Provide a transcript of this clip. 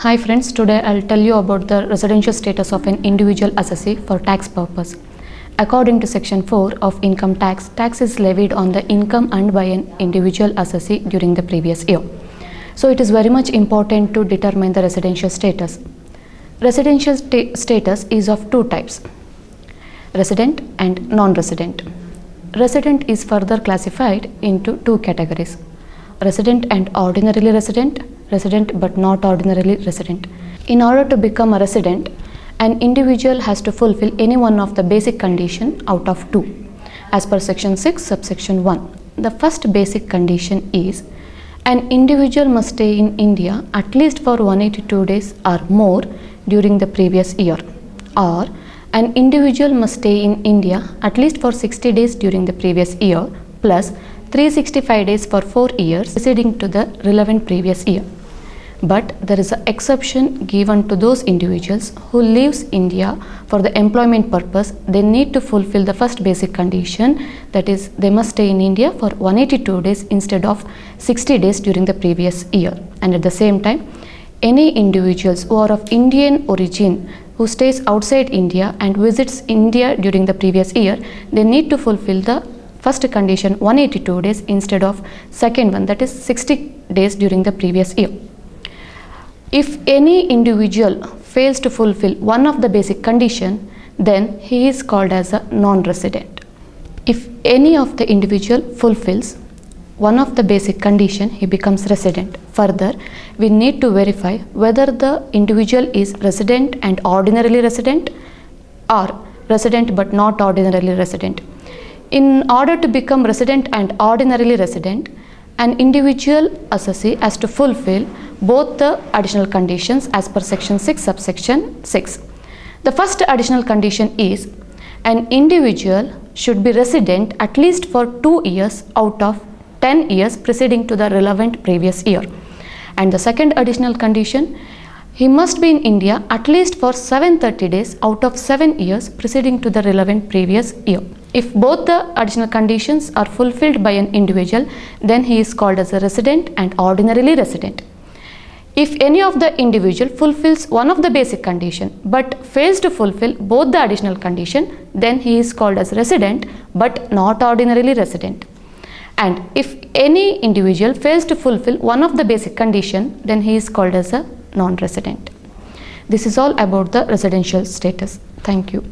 Hi friends, today I'll tell you about the residential status of an individual assessee for tax purpose. According to section 4 of income tax, tax is levied on the income earned by an individual assessee during the previous year. So it is very much important to determine the residential status. Residential status is of two types, resident and non-resident. Resident is further classified into two categories, resident and ordinarily resident, resident but not ordinarily resident. In order to become a resident, an individual has to fulfill any one of the basic condition out of two, as per section 6 subsection 1. The first basic condition is an individual must stay in India at least for 182 days or more during the previous year, or an individual must stay in India at least for 60 days during the previous year plus 365 days for 4 years preceding to the relevant previous year. But there is an exception given to those individuals who leaves India for the employment purpose. They need to fulfill the first basic condition, that is they must stay in India for 182 days instead of 60 days during the previous year. And at the same time, any individuals who are of Indian origin who stays outside India and visits India during the previous year, they need to fulfill the first condition 182 days instead of second one, that is 60 days during the previous year. If any individual fails to fulfill one of the basic condition, then he is called as a non-resident. If any of the individual fulfills one of the basic condition, he becomes resident. Further, we need to verify whether the individual is resident and ordinarily resident or resident but not ordinarily resident. In order to become resident and ordinarily resident, an individual assessee has to fulfill both the additional conditions as per section 6 subsection 6. The first additional condition is an individual should be resident at least for 2 years out of 10 years preceding to the relevant previous year. And the second additional condition, he must be in India at least for 730 days out of 7 years preceding to the relevant previous year. If both the additional conditions are fulfilled by an individual, then he is called as a resident and ordinarily resident. If any of the individual fulfills one of the basic condition but fails to fulfill both the additional condition, then he is called as resident but not ordinarily resident. And if any individual fails to fulfill one of the basic condition, then he is called as a non-resident. This is all about the residential status. Thank you.